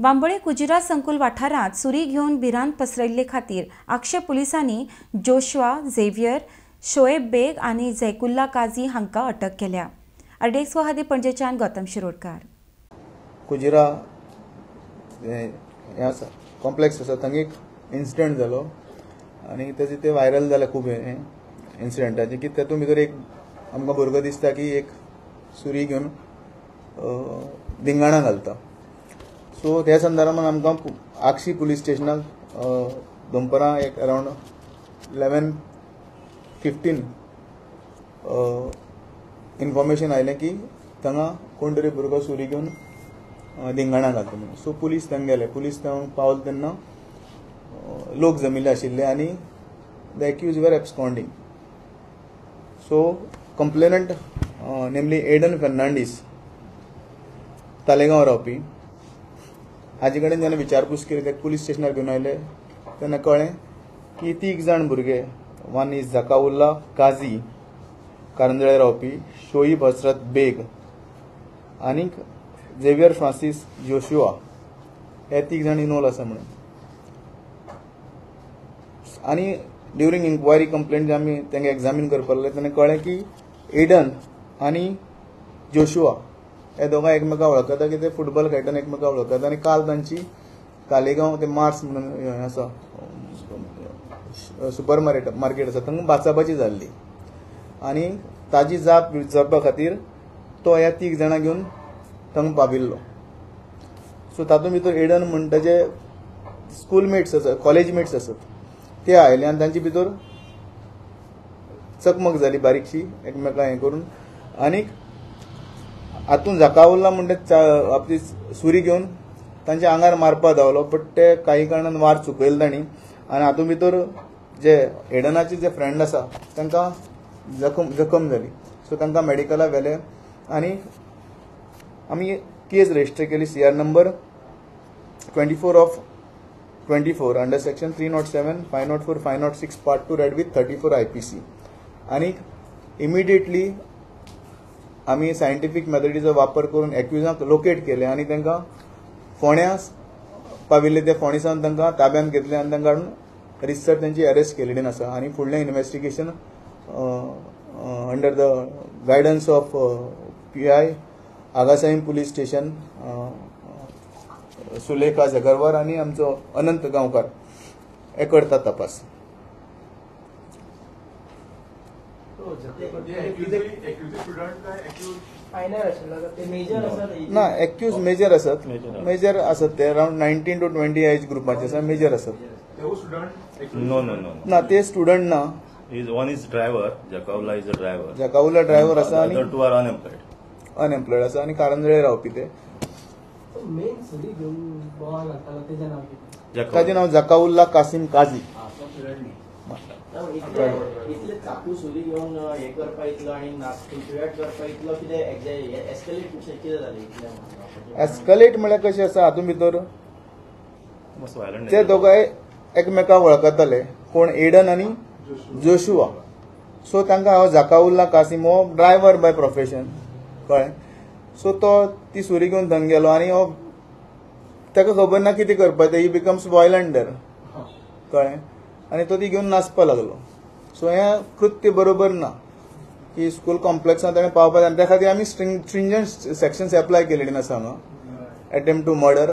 बांबोळे कुजिरा संकुल वाठारात सुरी घेवन भिरांत पसरयल्ले खातीर आक्षे पुलिसांनी जोशुआ झेवियर शोएब बेग आनी झैकुल्ला काझी हांकां अटक केल्या। अर्डेक्स खातीर पणजेच्यान गौतम शिरोडकार। कुजिरा कॉम्प्लेक्स आसा थंय एक इन्सिडेंट जालो आनी ते व्हायरल जाले खूब इन्सिडेंटाचे की तातूंत भितर एक आमकां भुरगो दिसता की एक सुरी घेवन धिंगाणा घालता। सो त्या संदर्भात आमकां आक्षी पुलीस स्टेशनाक दनपारां एक अरावंड 11:15 इन्फॉर्मेशन आयलें की थंगा कोण तरी भुरगो सुरी घेवन धिंगाणा घालता म्हणून। सो पुलीस थंय गेले। पुलीस थंय पावले तेन्ना लोक जमिल्ले आशिल्ले आनी द एक्यूज वर एब्सकॉन्डिंग। सो कंप्लेनंट नेमली एडन फर्नांडीस तालेगांव रावपी हाजे कडेन जेन्ना विचारपूस केली ते पुलीस स्टेशनार घेवन आयले तेन्ना कळ्ळें की 3 जाण भुरगे वन इज झकाउल्ला काझी कारंजळे रावपी, शोईब हसरत बेग आनीक झेवियर फ्रांसीस जोशुआ हे 3 जाण इनवॉल्व आसा म्हणून। आनी ड्युरींग इन्क्वायरी कंप्लेंट जे आमी तांकां एग्जामीन करपाक लागले तेन्ना कळ्ळें की एडन आनी जोशुआ हे दोगां एकमेकां वळखता की ते फुटबॉल खेळटना एकमेकां वळखता आनी काल तांची तालेगांव ते मार्स म्हणून आसा सुपर मार्केट आसा थंय बाचाबाची जाल्ली आनी ताजी जाप विचारपा खातीर तो ह्या 3 जाणां घेवन थंय पाविल्लो। सो तातूंत भितर एडन म्हणटा जे स्कूल मेट्स आसात, कॉलेज मेट्स आसात ते आयले आनी तांचे भितर चकमक जाली बारीकशी एकमेकां हें करून। आनीक हातूंत झकाउल्ला म्हणटा आपली सुरी घेवन तांच्या आंगार मारपा धांवलो बट ते काही कारणान वार चुकयलो तांणी आनी हातूंत भितर जे एडनाचे जे फ्रेंड आसा तांकां जखम जाली। सो तांकां मेडिकलाक व्हेले आनी आमी केस रजिस्टर केली CR number 24/24 under section 307, 504, 506 part 2 red with 34 IPC। आनीक इमिडिएटली आमी सायंटिफीक मेथडीचो वापर करून एक्युजांक लोकेट केले आनी तांकां फोंड्या पाविल्ले। ते फोंडेसान तांकां ताब्यांत घेतले आनी तांकां रिसर तांची अरेस्ट केलेली आसा आनी फुडलें investigation under the guidance of PI Agassaim police station Sulekha Jagarwar आनी आमचो अनंत गांवकार हे करतात तपास। ना एक्यूज मेजर आसात ते अराउंड 19 to 20 एज ग्रुपाचे आसा, मेजर आसात। ना ते स्टुडंट ना। One is driver, Jakaula is a driver. Jakaula driver आसा आनी other 2 are unemployed आसा आनी कारंजळे रावपी ते। ताचें नांव झकाउल्ला कासिम काझी। एस्केलेट म्हळ्यार कशें आसा हातूंत भितर ते दोगांय एकमेकांक वळखताले कोण एडन आनी जोशुआ। सो तांकां हांव झकाउल्ला कासिम हो ड्रायव्हर बाय प्रोफेशन कळ्ळें। सो तो ती सुरी घेवन थंय गेलो आनी हो ताका खबर ना कितें करपाचें, ही बिकम्स वॉयलंट देर कळ्ळें आनी तो ती घेवन नाचपा लागलो। सो हें कृत्य बरोबर ना की स्कूल कॉम्प्लेक्सान ताणें पावपाचें आनी त्या खातीर आमी स्ट्रिंजंट सेक्शन्स एप्लाय केलेली आसा हांगा, अटेम्प्ट टू मर्डर